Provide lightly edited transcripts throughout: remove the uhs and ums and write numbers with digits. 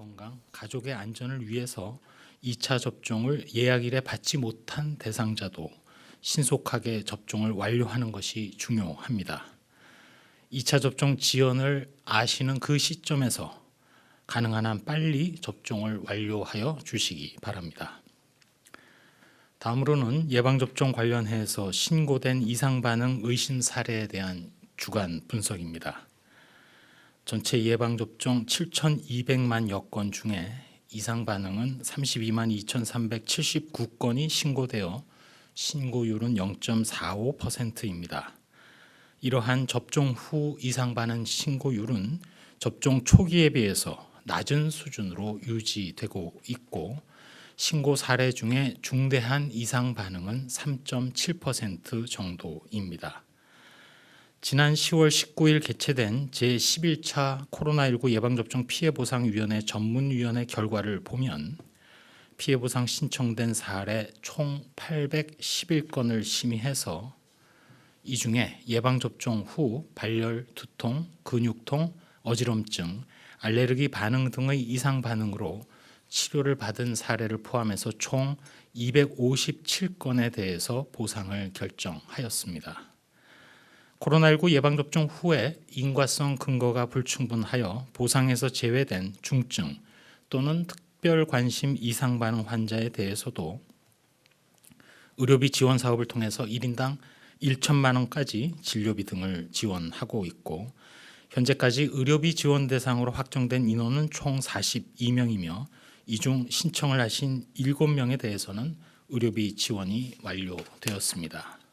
건강, 가족의 안전을 위해서 2차 접종을 예약일에 받지 못한 대상자도 신속하게 접종을 완료하는 것이 중요합니다. 2차 접종 지연을 아시는 그 시점에서 가능한 한 빨리 접종을 완료하여 주시기 바랍니다. 다음으로는 예방접종 관련해서 신고된 이상반응 의심 사례에 대한 주간 분석입니다. 전체 예방접종 7,200만여 건 중에 이상반응은 32만 2,379건이 신고되어 신고율은 0.45%입니다. 이러한 접종 후 이상반응 신고율은 접종 초기에 비해서 낮은 수준으로 유지되고 있고 신고 사례 중에 중대한 이상 반응은 3.7% 정도입니다. 지난 10월 19일 개최된 제11차 코로나19 예방접종 피해보상위원회 전문위원회 결과를 보면 피해보상 신청된 사례 총 811건을 심의해서 이 중에 예방접종 후 발열, 두통, 근육통, 어지럼증, 알레르기 반응 등의 이상 반응으로 치료를 받은 사례를 포함해서 총 257건에 대해서 보상을 결정하였습니다. 코로나19 예방접종 후에 인과성 근거가 불충분하여 보상에서 제외된 중증 또는 특별 관심 이상 반응 환자에 대해서도 의료비 지원 사업을 통해서 1인당 1천만 원까지 진료비 등을 지원하고 있고 현재까지 의료비 지원 대상으로 확정된 인원은 총 42명이며 이 중 신청을 하신 7명에 대해서는 의료비 지원이 완료되었습니다.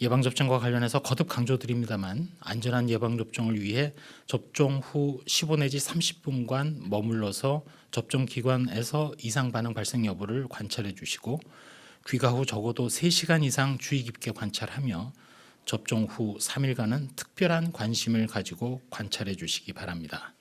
예방접종과 관련해서 거듭 강조드립니다만 안전한 예방접종을 위해 접종 후 15 내지 30분간 머물러서 접종기관에서 이상 반응 발생 여부를 관찰해 주시고 귀가 후 적어도 3시간 이상 주의 깊게 관찰하며 접종 후 3일간은 특별한 관심을 가지고 관찰해 주시기 바랍니다.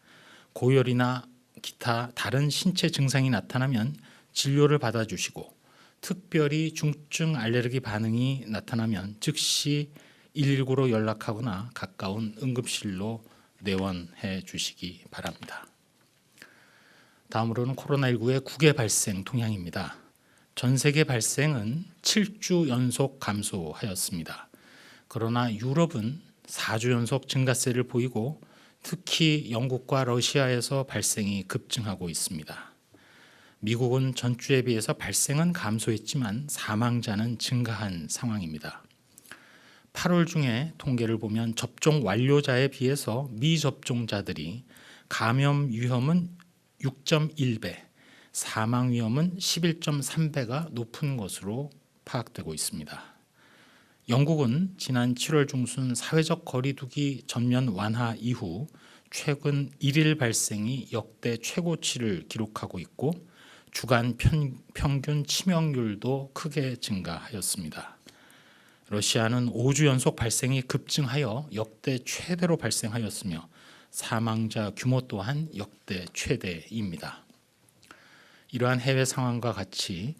고열이나 기타 다른 신체 증상이 나타나면 진료를 받아주시고 특별히 중증 알레르기 반응이 나타나면 즉시 119로 연락하거나 가까운 응급실로 내원해 주시기 바랍니다. 다음으로는 코로나19의 국외 발생 동향입니다. 전 세계 발생은 7주 연속 감소하였습니다. 그러나 유럽은 4주 연속 증가세를 보이고 특히 영국과 러시아에서 발생이 급증하고 있습니다. 미국은 전주에 비해서 발생은 감소했지만 사망자는 증가한 상황입니다. 8월 중에 통계를 보면 접종 완료자에 비해서 미접종자들이 감염 위험은 6.1배, 사망 위험은 11.3배가 높은 것으로 파악되고 있습니다. 영국은 지난 7월 중순 사회적 거리두기 전면 완화 이후 최근 1일 발생이 역대 최고치를 기록하고 있고 주간 평균 치명률도 크게 증가하였습니다. 러시아는 5주 연속 발생이 급증하여 역대 최대로 발생하였으며 사망자 규모 또한 역대 최대입니다. 이러한 해외 상황과 같이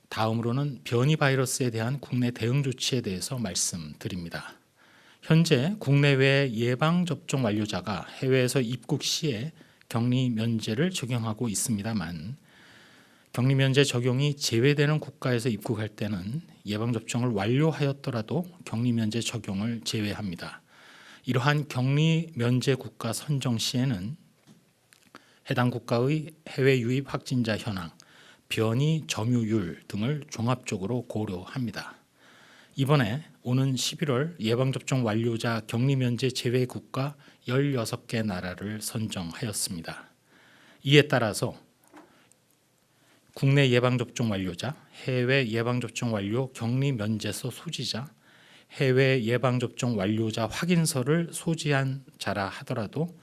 다음으로는 변이 바이러스에 대한 국내 대응 조치에 대해서 말씀드립니다. 현재 국내외 예방접종 완료자가 해외에서 입국 시에 격리 면제를 적용하고 있습니다만 격리 면제 적용이 제외되는 국가에서 입국할 때는 예방접종을 완료하였더라도 격리 면제 적용을 제외합니다. 이러한 격리 면제 국가 선정 시에는 해당 국가의 해외 유입 확진자 현황, 변이 점유율 등을 종합적으로 고려합니다. 이번에 오는 11월 예방접종 완료자 격리 면제 제외 국가 16개 나라를 선정하였습니다. 이에 따라서 국내 예방접종 완료자, 해외 예방접종 완료 격리 면제서 소지자, 해외 예방접종 완료자 확인서를 소지한 자라 하더라도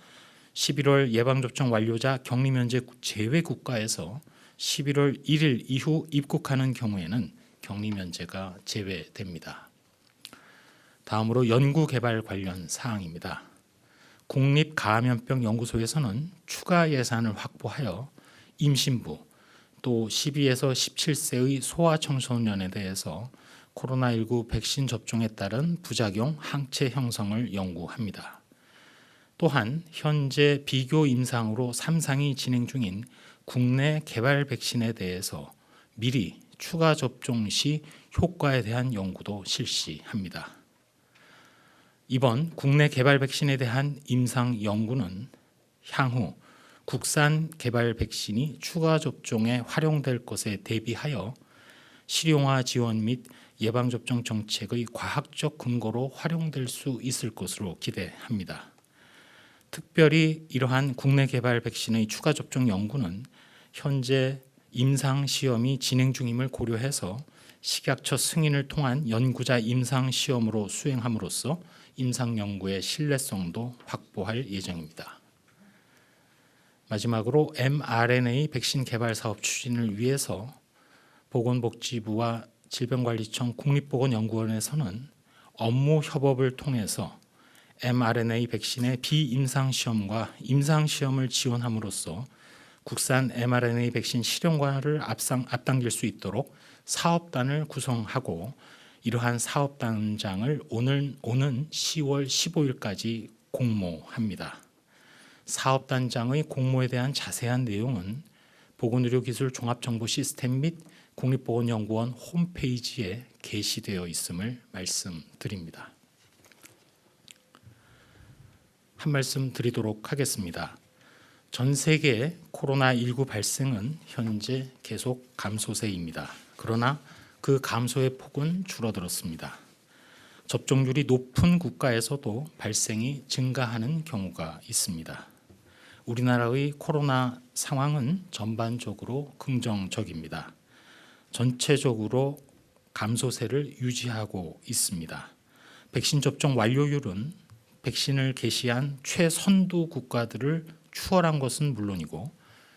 11월 예방접종 완료자 격리 면제 제외 국가에서 11월 1일 이후 입국하는 경우에는 격리 면제가 제외됩니다. 다음으로 연구개발 관련 사항입니다. 국립감염병연구소에서는 추가 예산을 확보하여 임신부 또 12에서 17세의 소아청소년에 대해서 코로나19 백신 접종에 따른 부작용 항체 형성을 연구합니다. 또한 현재 비교 임상으로 3상이 진행 중인 국내 개발 백신에 대해서 미리 추가 접종 시 효과에 대한 연구도 실시합니다. 이번 국내 개발 백신에 대한 임상 연구는 향후 국산 개발 백신이 추가 접종에 활용될 것에 대비하여 실용화 지원 및 예방접종 정책의 과학적 근거로 활용될 수 있을 것으로 기대합니다. 특별히 이러한 국내 개발 백신의 추가 접종 연구는 현재 임상 시험이 진행 중임을 고려해서 식약처 승인을 통한 연구자 임상 시험으로 수행함으로써 임상 연구의 신뢰성도 확보할 예정입니다. 마지막으로 mRNA 백신 개발 사업 추진을 위해서 보건복지부와 질병관리청 국립보건연구원에서는 업무 협업을 통해서 mRNA 백신의 비임상 시험과 임상 시험을 지원함으로써 국산 mRNA 백신 실용화를 앞당길 수 있도록 사업단을 구성하고 이러한 사업단장을 오는 10월 15일까지 공모합니다. 사업단장의 공모에 대한 자세한 내용은 보건의료기술 종합정보시스템 및 국립보건연구원 홈페이지에 게시되어 있음을 말씀드립니다. 한 말씀 드리도록 하겠습니다. 전 세계 코로나19 발생은 현재 계속 감소세입니다. 그러나 그 감소의 폭은 줄어들었습니다. 접종률이 높은 국가에서도 발생이 증가하는 경우가 있습니다. 우리나라의 코로나 상황은 전반적으로 긍정적입니다. 전체적으로 감소세를 유지하고 있습니다. 백신 접종 완료율은 백신을 개시한 최선두 국가들을 추월한 것은 물론이고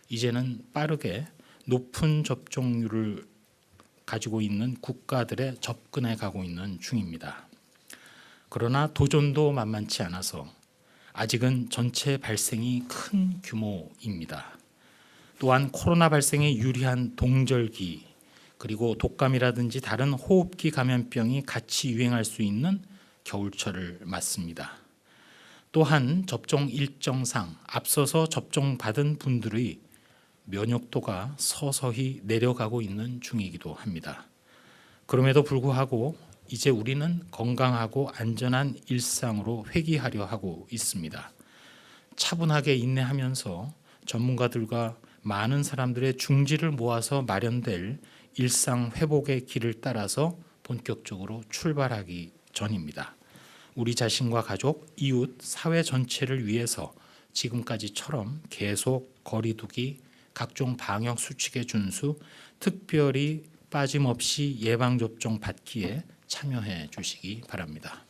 이제는 빠르게 높은 접종률을 가지고 있는 국가들에 접근해 가고 있는 중입니다. 그러나 도전도 만만치 않아서 아직은 전체 발생이 큰 규모입니다. 또한 코로나 발생에 유리한 동절기 그리고 독감이라든지 다른 호흡기 감염병이 같이 유행할 수 있는 겨울철을 맞습니다. 또한 접종 일정상 앞서서 접종받은 분들의 면역도가 서서히 내려가고 있는 중이기도 합니다. 그럼에도 불구하고 이제 우리는 건강하고 안전한 일상으로 회귀하려 하고 있습니다. 차분하게 인내하면서 전문가들과 많은 사람들의 중지를 모아서 마련될 일상 회복의 길을 따라서 본격적으로 출발하기 전입니다. 우리 자신과 가족, 이웃, 사회 전체를 위해서 지금까지처럼 계속 거리 두기, 각종 방역 수칙의 준수, 특별히 빠짐없이 예방접종 받기에 참여해 주시기 바랍니다.